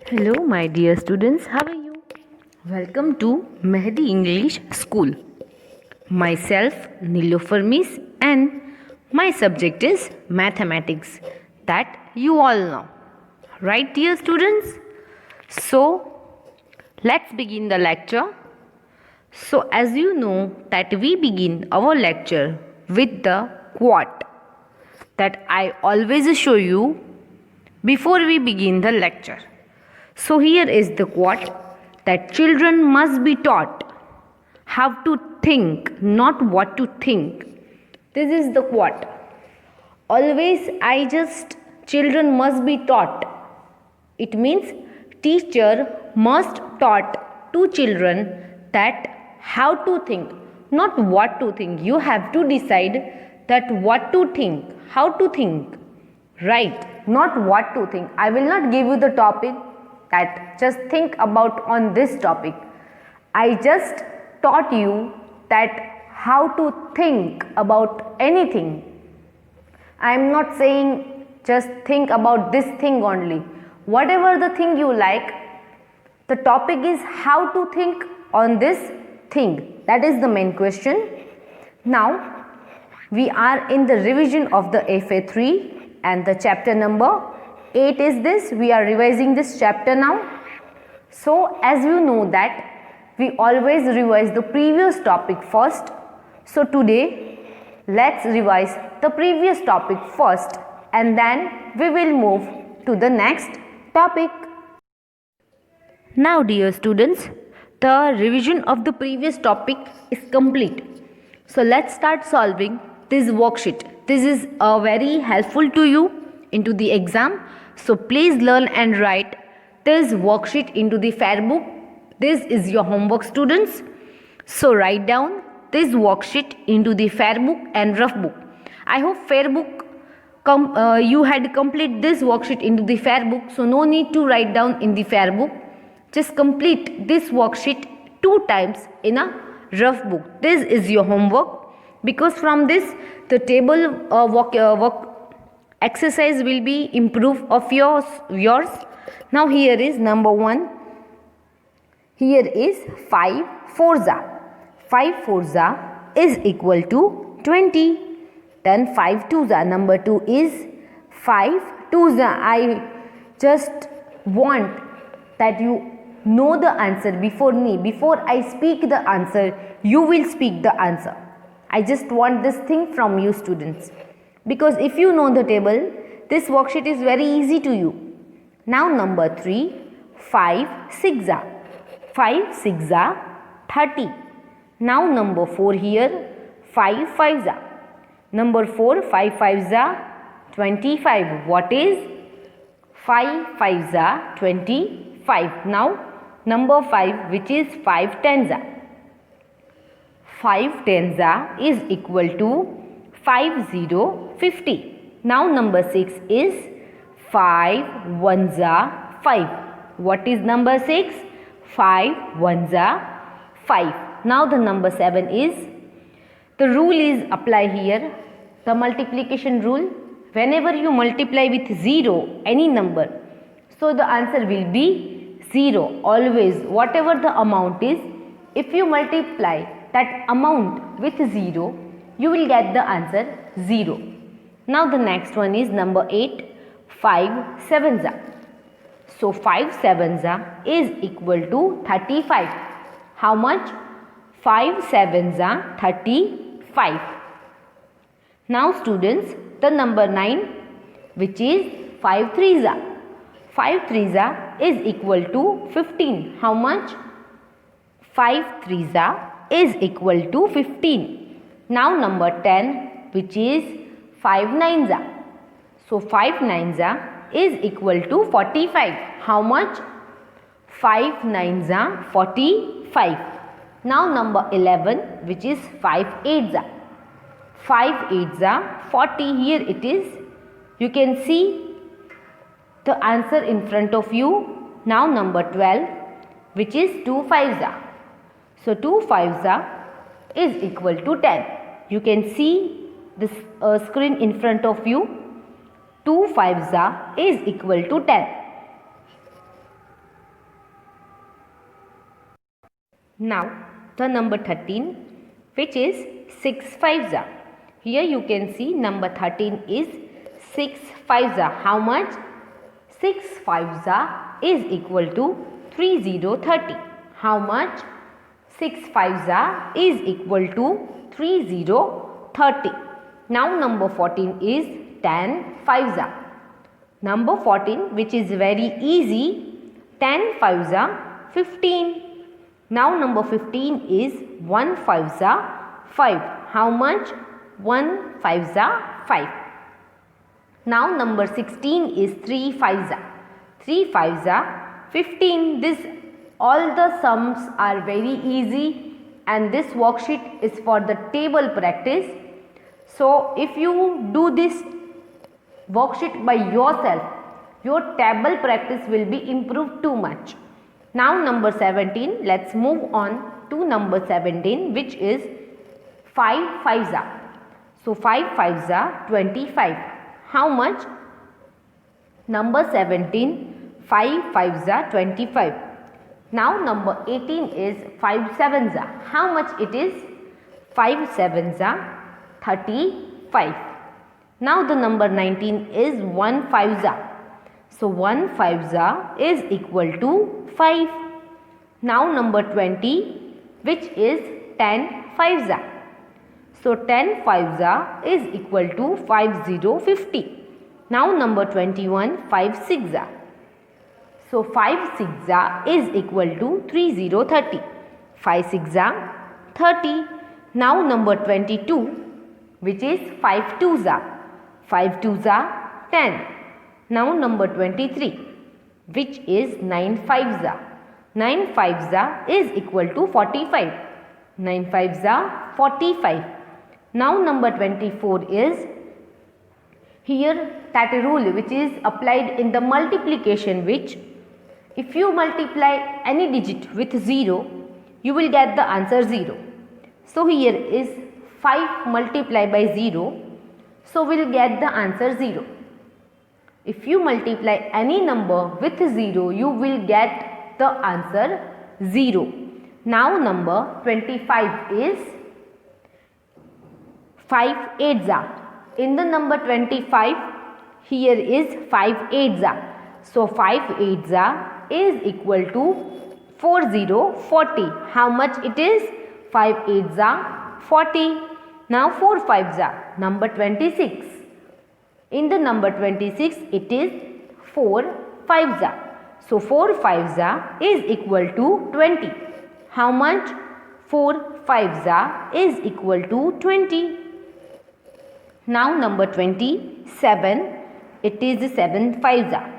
Hello, my dear students. How are you? Welcome to Mahdi English School. Myself, Nilofer Miss, and my subject is mathematics. That you all know, right, dear students? So, let's begin the lecture. So, as you know, that we begin our lecture with the quote that I always show you before we begin the lecture. So, here is the quote that children must be taught how to think, not what to think. This is the quote. Always, children must be taught. It means teacher must taught to children that how to think, not what to think. You have to decide that what to think, how to think, right? Not what to think. I will not give you the topic that just think about on this topic. I just taught you that how to think about anything. I am not saying just think about this thing only. Whatever the thing you like, the topic is how to think on this thing. That is the main question. Now, we are in the revision of the FA3 and the chapter number 8 is this. We are revising this chapter now. So, as you know that we always revise the previous topic first. So, today let's revise the previous topic first and then we will move to the next topic. Now, dear students, the revision of the previous topic is complete. So, let's start solving this worksheet. This is very helpful to you into the exam. So, please learn and write this worksheet into the fair book. This is your homework, students. So, write down this worksheet into the fair book and rough book. I hope fair book you had complete this worksheet into the fair book. So, no need to write down in the fair book. Just complete this worksheet 2 times in a rough book. This is your homework, because from this the table work exercise will be improved of yours. Now here is number 1. Here is 5 4 5 4 is equal to 20. Then 5 2 number 2 is 5 2 I just want that you know the answer before me. Before I speak the answer, you will speak the answer. I just want this thing from you, students. Because if you know the table, this worksheet is very easy to you. Now number 3, 5 6 5 6 30. Now number 4 here, 5 5 Number 4, 5 5 25. What is 5 5 25? Now number 5, which is 5 10 5 10 is equal to 5 0 50. Now number 6 is 5 1 5. What is number 6? 5 1 5. Now the number 7 is, the rule is apply here, the multiplication rule. Whenever you multiply with 0 any number, so the answer will be 0. Always, whatever the amount is, if you multiply that amount with 0, you will get the answer 0. Now the next one is number 8, 5 7 So 5 7 is equal to 35. How much? 5 7 35. Now students, the number 9, which is 5 3 5 3 is equal to 15. How much? 5 3 is equal to 15. Now number 10, which is 5 9 So 5 9 is equal to 45. How much? 5 9 45. Now number 11, which is 5 8 5 8 40. Here it is. You can see the answer in front of you. Now number 12, which is 2 5 So 2 5 is equal to 10. You can see this screen in front of you. 2 5 is equal to 10. Now the number 13, which is 6 fives are. Here you can see number 13 is 6 fives are. How much? 6 fives are is equal to 3030. How much? 6 fives are is equal to 3030. Now number 14 is 10 fives are. Number 14, which is very easy, 10 fives are 15. Now number 15 is 1 fives are 5. How much? 1 fives are 5. Now number 16 is 3 fives are. 3 fives are 15. This all the sums are very easy, and this worksheet is for the table practice. So if you do this worksheet by yourself, your table practice will be improved too much. Now number 17, let's move on to number 17, which is 5 fives are. So 5 fives are 25. How much? Number 17, 5 fives are 25. Now number 18 is 5 sevens are. How much it is? 5 sevens are 35. Now the number 19 is 1 fives are. So 1 fives are is equal to 5. Now number 20, which is 10 fives are. So 10 fives are is equal to 5050. Now number 21, 5 six are. So 5 six are is equal to 3030. 5 six are 30. Now number 22, which is 5 twos are. 5 twos are 10. Now number 23, which is 9 fives are. 9 fives are is equal to 45. 9 fives are 45. Now number 24 is here that rule which is applied in the multiplication, which if you multiply any digit with 0, you will get the answer 0. So here is 5 multiplied by 0, so we will get the answer 0. If you multiply any number with 0, you will get the answer 0. Now number 25 is 5 eights are. In the number 25, here is 5 eights are. So 5 eights are is equal to 4040. How much it is? 5 eights are 40. Now 4 fives are. Number 26. In the number 26, it is 4 fives are. So 4 fives are is equal to 20. How much? 4 fives are is equal to 20. Now number 27, it is 7 fives are.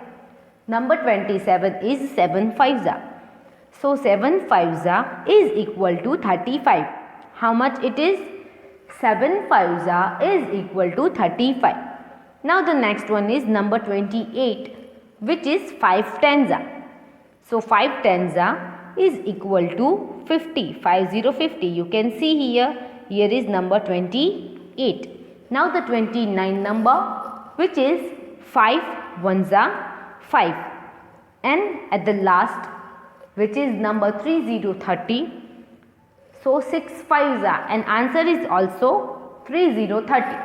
Number 27 is 7 fives are. So 7 fives are is equal to 35. How much it is? 7 fives are is equal to 35. Now the next one is number 28, which is 5 tens are. So 5 tens are is equal to 50. 50. You can see here is number 28. Now the 29 number, which is 5 ones are 5, and at the last, which is number 3030. So 6 fives are, and answer is also 3030.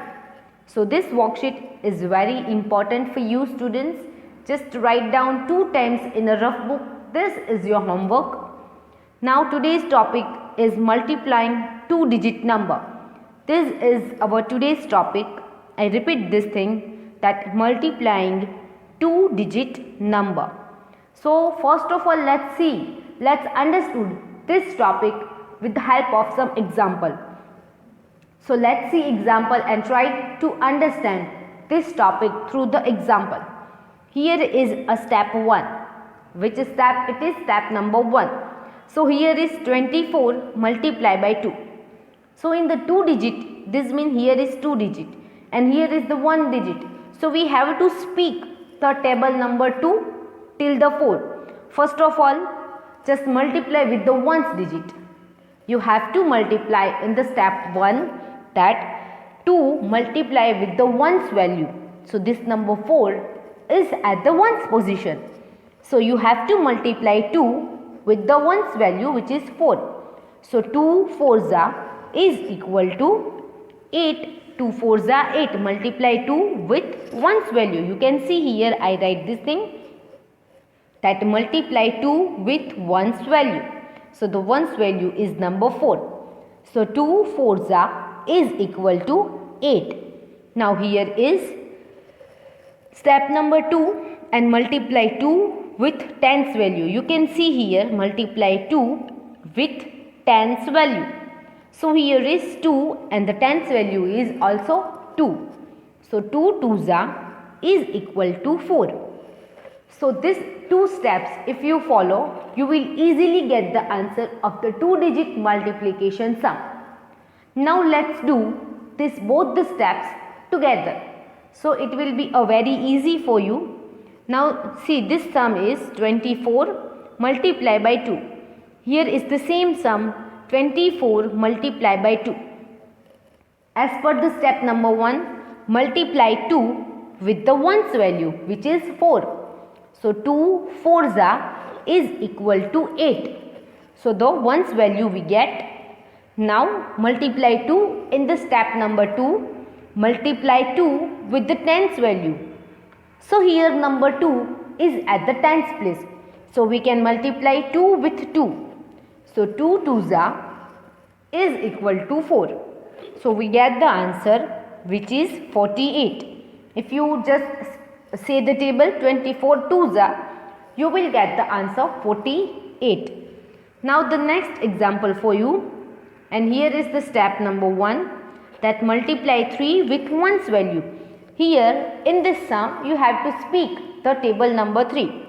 So this worksheet is very important for you students. Just write down 2 times in a rough book. This is your homework. Now today's topic is multiplying 2-digit number. This is our today's topic. I repeat this thing, that multiplying 2-digit number. So first of all, let's understand this topic with the help of some example. So let's see example and try to understand this topic through the example. Here is a step 1. Which step? It is step number 1. So here is 24 multiplied by 2. So in the 2 digit, this means here is 2 digit and here is the 1 digit. So we have to speak the table number 2 till the 4. First of all, just multiply with the 1's digit. You have to multiply in the step 1, that 2 multiply with the 1's value. So this number 4 is at the 1's position. So you have to multiply 2 with the 1's value, which is 4. So 2 4s is equal to 8. 2 4s 8. Multiply 2 with 1's value. You can see here I write this thing, that multiply 2 with 1's value. So the 1's value is number 4. So 2 4s is equal to 8. Now here is step number 2 and multiply 2 with 10's value. You can see here multiply 2 with 10's value. So here is 2 and the 10's value is also 2. So 2 2s is equal to 4. So these two steps if you follow, you will easily get the answer of the 2-digit multiplication sum. Now let's do both the steps together. So it will be a very easy for you. Now see, this sum is 24 multiplied by 2. Here is the same sum, 24 multiplied by 2. As per the step number 1, multiply 2 with the 1's value, which is 4. So 2 4s is equal to 8. So the 1's value we get. Now multiply 2 in the step number 2. Multiply 2 with the 10's value. So here number 2 is at the 10's place. So we can multiply 2 with 2. So 2 2s is equal to 4. So we get the answer, which is 48. If you just say the table 24 2s, you will get the answer 48. Now the next example for you, and here is the step number 1, that multiply 3 with 1's value. Here in this sum you have to speak the table number 3.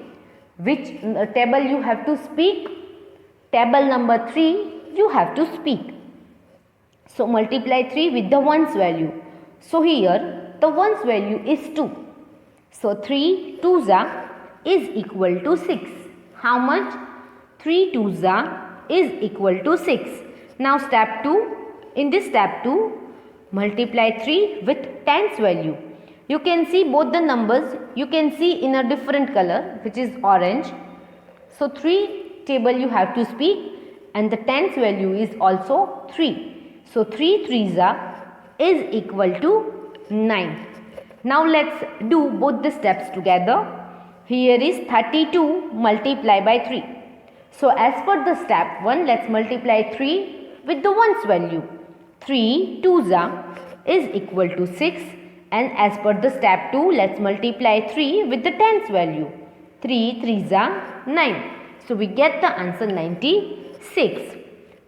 Which table you have to speak? Table number 3 you have to speak. So multiply 3 with the 1's value. So here the 1's value is 2. So 3 2s is equal to 6. How much? 3 2s is equal to 6. Now step 2. In this step 2, multiply 3 with 10's value. You can see both the numbers. You can see in a different color, which is orange. So 3 table you have to speak, and the 10's value is also 3. So 3 3s is equal to 9. Now let's do both the steps together. Here is 32 multiplied by 3. So as per the step 1, let's multiply 3 with the 1's value. 3 2s is equal to 6. And as per the step 2, let's multiply 3 with the 10's value. 3 3s 9. So we get the answer 96.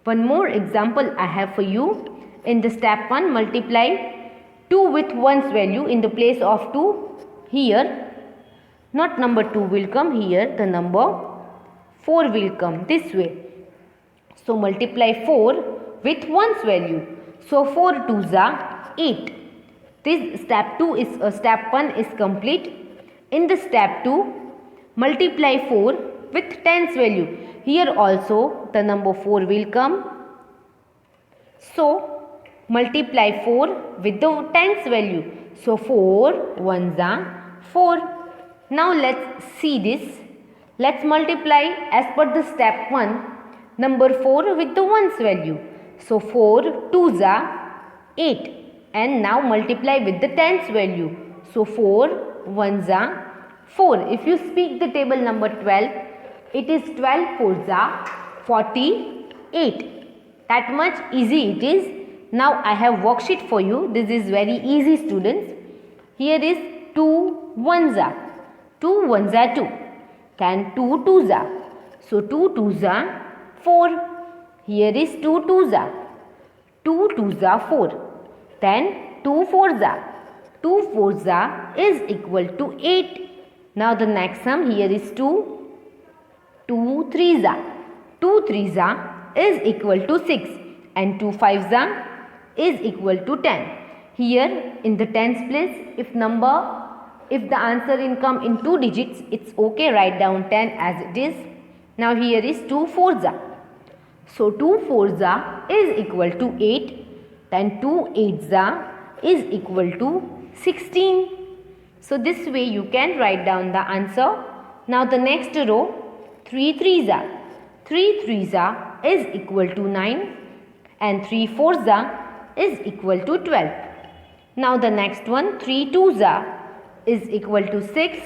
One more example I have for you. In the step 1, multiply 2 with 1's value in the place of 2. Here not number 2 will come, here the number 4 will come this way. So multiply 4 with 1's value. So 4 2s 8. This step 2 is step 1 is complete. In the step 2, multiply 4 with 10's value. Here also the number 4 will come. So multiply 4 with the 10's value. So 4 1s 4. Now let's see this. Let's multiply as per the step 1 number 4 with the 1's value. So 4 2s 8. And now multiply with the 10's value. So 4 1s 4. If you speak the table number 12, it is 12 4s 48. That much easy it is. Now I have worksheet for you. This is very easy, students. Here is 2 1s. 2 1s 2. Then 2 2s. So 2 2s 4. Here is 2 2s. 2 2s 4. Then 2 4s. 2 4s is equal to 8. Now the next sum, here is 2. 2 3s. 2 3s is equal to 6. And 2 5s is equal to 10. Here in the tens place, if the answer come in 2 digits, it's okay, write down 10 as it is. Now here is 2 4s. So 2 4s is equal to 8. Then 2 8s is equal to 16. So this way you can write down the answer. Now the next row, 3 3s. 3 3s is equal to 9 and 3 4s is equal to 12. Now the next one, 3 2s is equal to 6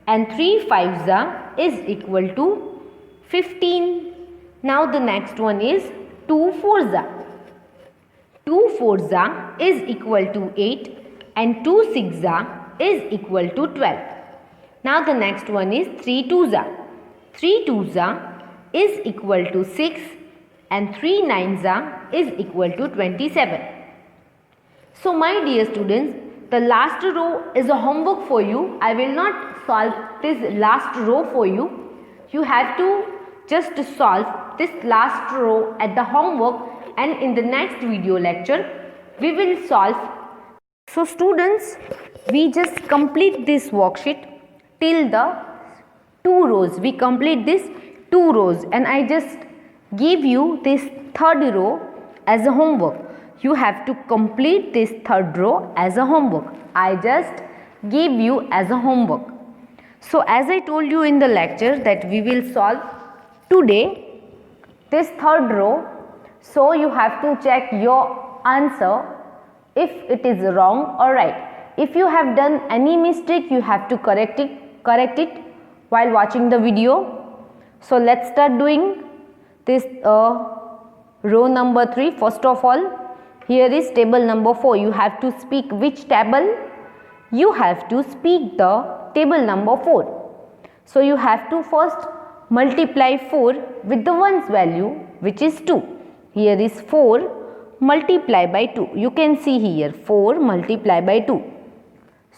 and 3 5s is equal to 15. Now the next one is 2 4s. 2 4s is equal to 8 and 2 6s is equal to 12. Now the next one is 3 2s. 3 2s is equal to 6 and 3 9s is equal to 27. So my dear students, the last row is a homework for you. I will not solve this last row for you. You have to just solve this last row at the homework, and in the next video lecture we will solve. So students, we just complete this worksheet till the 2 rows. We complete this 2 rows and I just give you this third row as a homework. You have to complete this third row as a homework. I just give you as a homework. So as I told you in the lecture that we will solve today this third row. So you have to check your answer if it is wrong or right. If you have done any mistake, you have to correct it while watching the video. So let's start doing this row number 3. First of all, here is table number 4. You have to speak which table? You have to speak the table number 4. So you have to first multiply 4 with the ones value, which is 2. Here is 4 multiply by 2. You can see here 4 multiply by 2.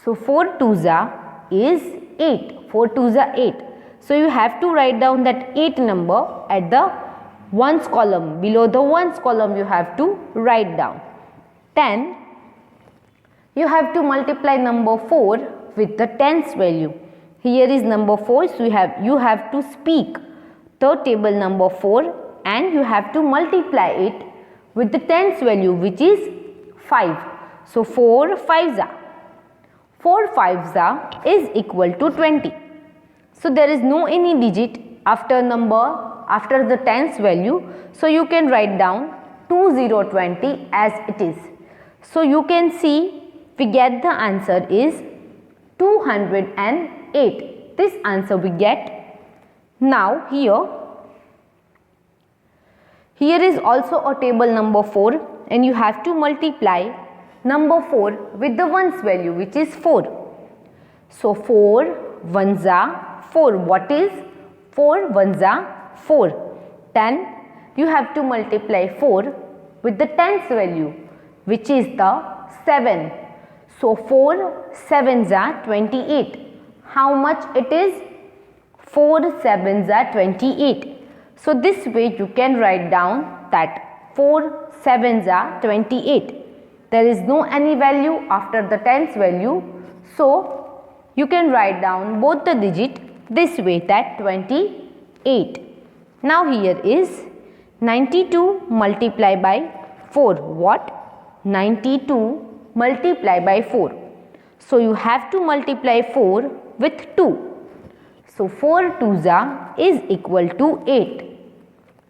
So 4 2s is 8. 4 2s are 8. So you have to write down that 8 number at the ones column. Below the ones column you have to write down. Then you have to multiply number 4 with the tens value. Here is number 4. So you have to speak the table number 4 and you have to multiply it with the tens value, which is 5. So 4 5s. 4 5s is equal to 20. So there is no any digit after the tens value. So you can write down 2020 as it is. So you can see we get the answer is 208. This answer we get. Now here is also a table number 4 and you have to multiply number 4 with the ones value, which is 4. So 4 1s are 4. What is 4 1s are 4? Then you have to multiply 4 with the tens value, which is the 7. So 4 7s are 28. How much it is? 4 7s are 28. So this way you can write down that 4 7s are 28. There is no any value after the tens value. So you can write down both the digit this way, that 28. Now here is 92 multiply by 4. What? 92 multiply by 4. So you have to multiply 4 with 2. So 4 2s is equal to 8.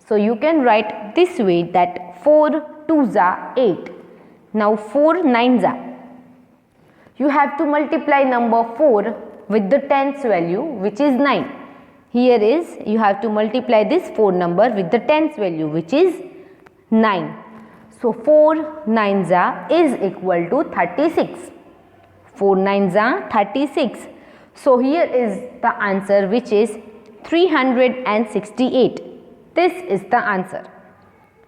So you can write this way, that 4 2s are 8. Now 4 9s. You have to multiply number 4 with the tens value, which is 9. Here is you have to multiply this 4 number with the tens value, which is 9. So 4 9s is equal to 36. 4 9s 36. So here is the answer, which is 368. This is the answer.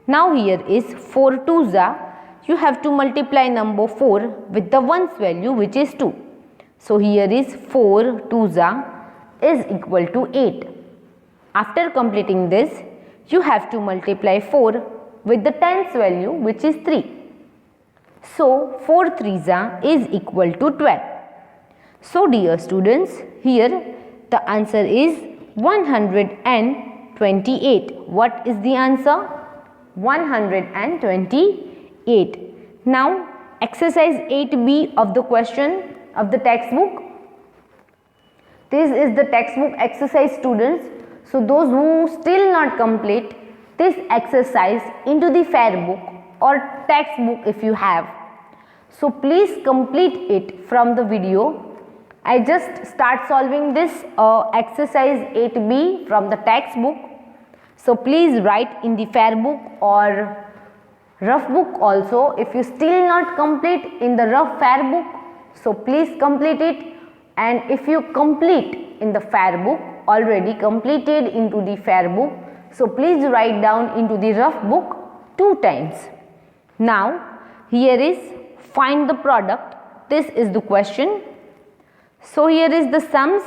Now here is 4 2s. You have to multiply number 4 with the ones value, which is 2. So here is 4 2s is equal to 8. After completing this, you have to multiply 4 with the tens value, which is 3. So 4 3s is equal to 12. So dear students, here the answer is 128. What is the answer? 128. Now exercise 8b of the question of the textbook. This is the textbook exercise, students. So those who still not complete, this exercise into the fair book or textbook if you have. So please complete it from the video. I just start solving this exercise 8b from the textbook. So please write in the fair book or rough book also. If you still not complete in the rough fair book, so please complete it. And if you complete in the fair book, already completed into the fair book, so please write down into the rough book 2 times. Now here is find the product. This is the question. So here is the sums.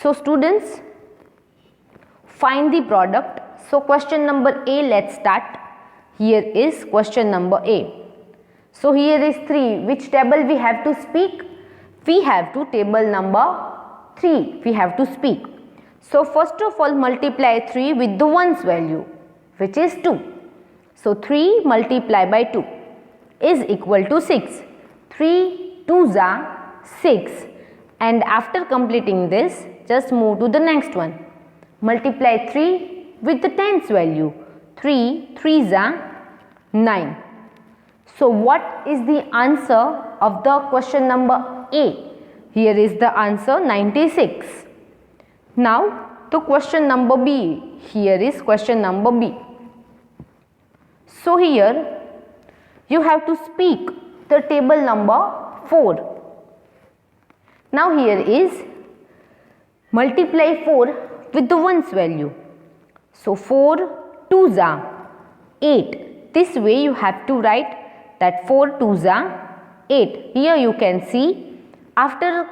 So students, find the product. So question number A, let's start. Here is question number A. So here is 3. Which table we have to speak? We have to table number 3. We have to speak. So first of all multiply 3 with the ones value, which is 2. So 3 multiplied by 2 is equal to 6. 3 2s are 6, and after completing this just move to the next one. Multiply 3 with the tens value. 3 3s are 9. So what is the answer of the question number A? Here is the answer 96. Now to question number B. Here is question number B. So here you have to speak the table number 4. Now here is multiply 4 with the ones value. So 4 2s are 8. This way you have to write that 4 2s are 8. Here you can see after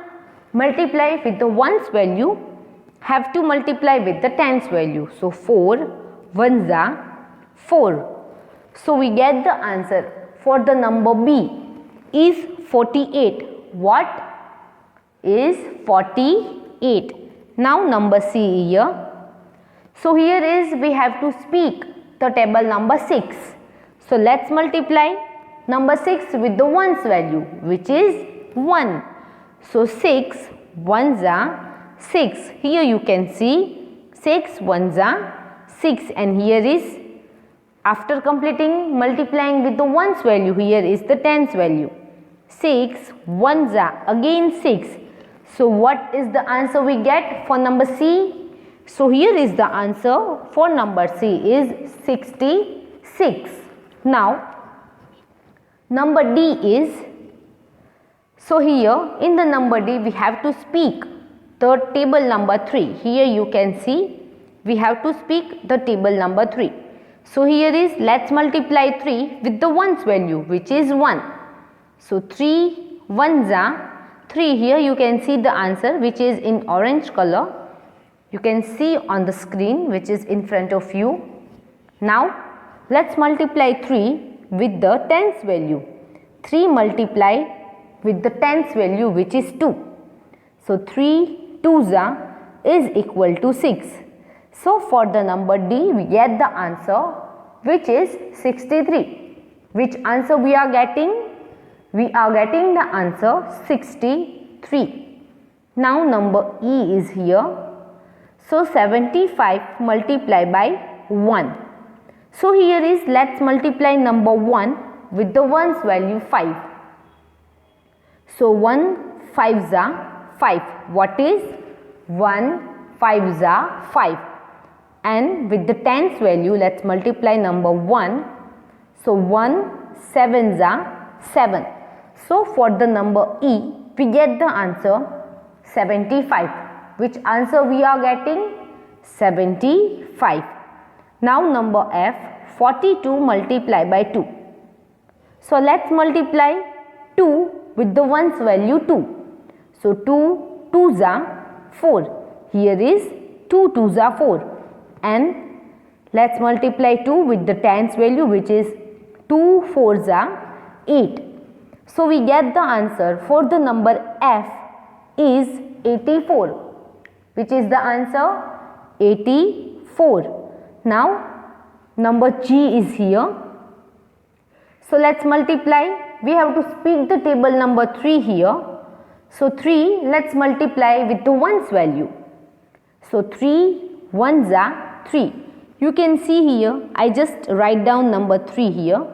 multiply with the ones value have to multiply with the tens value. So 4 1s are 4. So we get the answer for the number B is 48. What is 48? Now number C here. So here is we have to speak the table number 6. So let's multiply number 6 with the ones value, which is 1. So 6 1s are 6. Here you can see 6 1s are 6, and here is after completing multiplying with the ones value, here is the tens value. 6 1s are again 6. So what is the answer we get for number C? So here is the answer for number C is 66. Now number D is, so here in the number D we have to speak the table number 3. Here you can see we have to speak the table number 3. So here is let's multiply 3 with the ones value, which is 1. So 3 1s are 3. Here you can see the answer, which is in orange color. You can see on the screen, which is in front of you. Now let's multiply 3 with the tens value. 3 multiply with the tens value, which is 2. So 3 2s are is equal to 6. So for the number D we get the answer, which is 63. Which answer we are getting? We are getting the answer 63. Now number E is here. So 75 multiplied by 1. So here is let's multiply number 1 with the ones value 5. So 1 5s are 5. What is 1 5s are 5? And with the tens value let's multiply number 1. So 1 7s are 7. So for the number E we get the answer 75. Which answer we are getting? 75. Now number F, 42 multiplied by 2. So let's multiply 2 with the ones value 2. So 2 2s are 4. Here is 2 2s are 4. And let's multiply 2 with the tens value, which is 2 4s are 8. So we get the answer for the number F is 84. Which is the answer? 84. Now number G is here. So let's multiply. We have to speak the table number 3 here. So 3 let's multiply with the ones value. So 3 1s are 3. You can see here, I just write down number 3 here.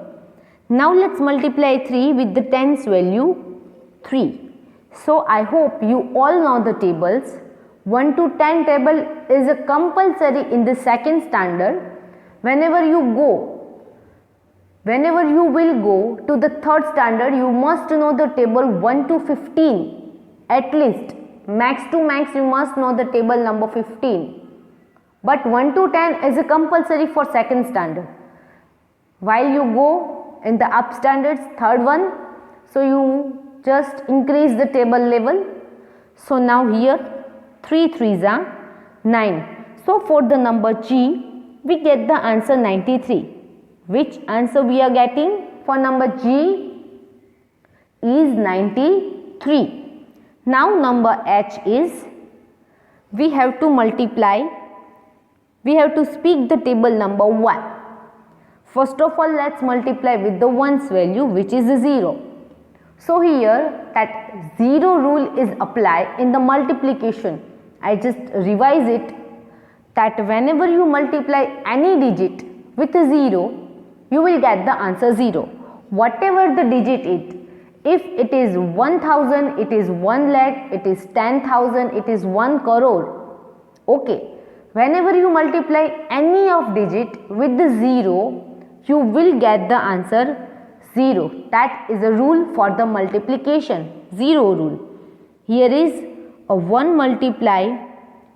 Now let's multiply 3 with the tens value 3. So I hope you all know the tables. 1 to 10 table is a compulsory in the second standard. Whenever you will go to the third standard, you must know the table 1 to 15 at least. Max to max you must know the table number 15. But 1 to 10 is a compulsory for second standard. While you go in the up standards, third one, so you just increase the table level. So now here 3 3s are 9. So for the number G, we get the answer 93. Which answer we are getting for number G is 93. Now number H is, we have to multiply, we have to speak the table number 1. First of all, let's multiply with the 1's value, which is 0. So here that 0 rule is applied in the multiplication. I just revise it, that whenever you multiply any digit with a 0, you will get the answer 0. Whatever the digit is, if it is 1000, it is 1 lakh, it is 10,000, it is 1 crore. Okay, whenever you multiply any of digit with the 0, you will get the answer 0. That is a rule for the multiplication, 0 rule. Here is a 1 multiply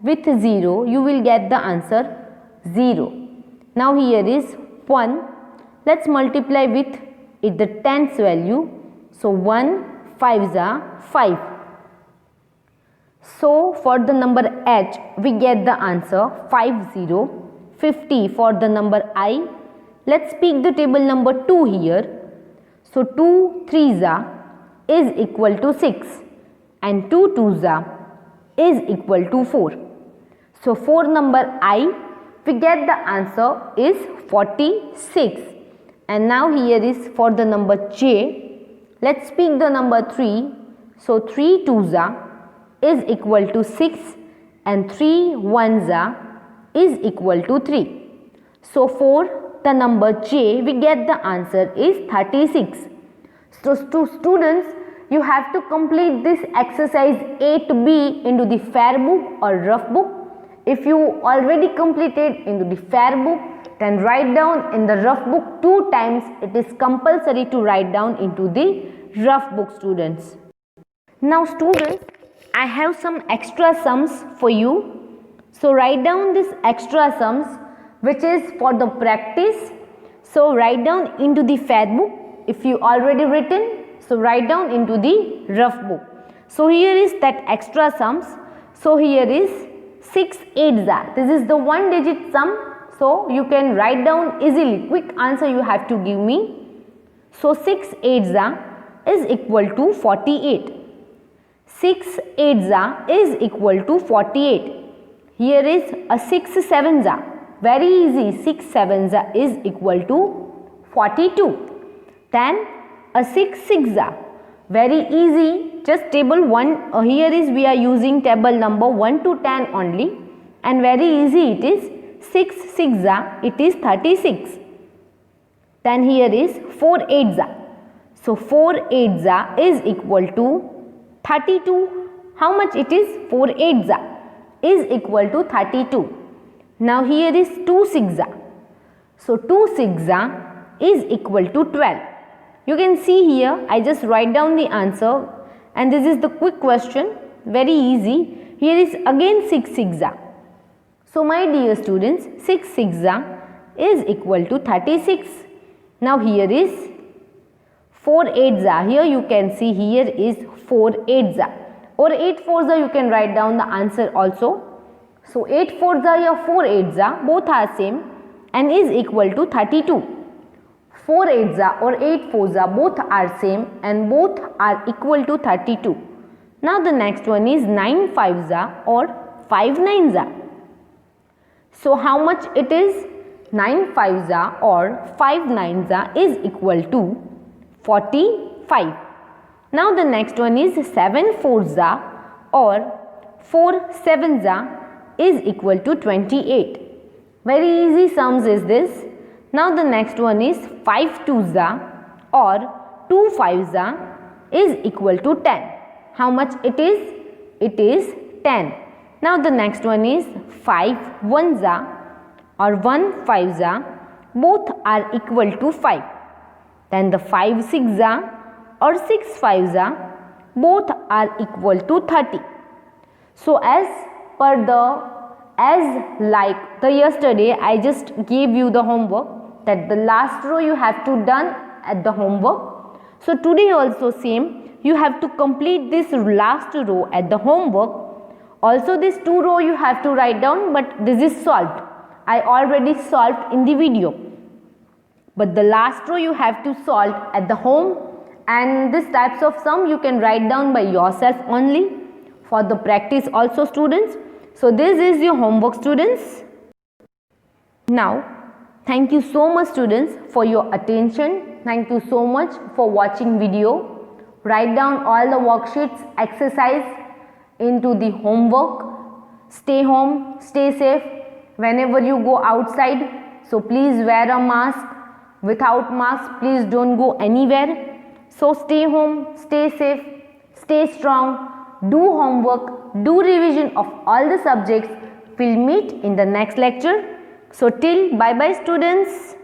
with 0, you will get the answer 0. Now here is 1, let's multiply with the tens value. So 1 5s are 5. So for the number H, we get the answer 50, 50 for the number I. Let's pick the table number 2 here. So 2 3s are is equal to 6 and 2 2s are is equal to 4. So for number I, we get the answer is 46. And now here is for the number J. Let's pick the number 3. So 3 2s are is equal to 6 and 3 1s are is equal to 3. So for the number J, we get the answer is 36. So to students, you have to complete this exercise 8B into the fair book or rough book. If you already completed into the fair book, then write down in the rough book 2 times. It is compulsory to write down into the rough book, students. Now students, I have some extra sums for you. So write down this extra sums which is for the practice. So write down into the fair book. If you already written, so write down into the rough book. So here is that extra sums. So here is 6 8s are. This is the 1 digit sum. So you can write down easily. Quick answer you have to give me. So 6 8s are is equal to 48. 6 8s are is equal to 48. Here is a 6 7s are. Very easy. 6 7s are is equal to 42. Then a 6 6s are. Very easy. Just table 1. Here is we are using table number 1 to 10 only. And very easy it is. 6 6s are. It is 36. Then here is 4 8s are. So 4 8s are is equal to 32. How much it is? 4 8s are is equal to 32. Now here is 2 6s are. So 2 6s are is equal to 12. You can see here, I just write down the answer and this is the quick question, very easy. Here is again 6 6s are. So my dear students, 6 6s are is equal to 36. Now here is 4 8s are. Here you can see here is 4 8s are. Or 8 4s are, you can write down the answer also. So 8 4s are or 4 8s are, both are same and is equal to 32. 4 8s are or 8 4s are, both are same and both are equal to 32. Now the next one is 9 5s are or 5 9s are. So how much it is? 9 5s are or 5 9s are is equal to 45. Now the next one is 7 4s are or 4 7s are is equal to 28. Very easy sums is this. Now the next one is 5 twos or 2 fives is equal to 10. How much it is? It is 10. Now the next one is 5 ones or 1 fives both are equal to 5. Then the 5 six or 6 fives both are equal to 30. So as like the yesterday I just gave you the homework that the last row you have to done at the homework. So today also same, you have to complete this last row at the homework. Also this 2 row you have to write down, but this is solved. I already solved in the video. But the last row you have to solve at the home, and this types of sum you can write down by yourself only for the practice also students. So this is your homework students. Now thank you so much students for your attention. Thank you so much for watching video. Write down all the worksheets, exercise into the homework. Stay home, stay safe. Whenever you go outside, so please wear a mask. Without mask, please don't go anywhere. So stay home, stay safe, stay strong, do homework, do revision of all the subjects. We'll meet in the next lecture. So till bye bye students.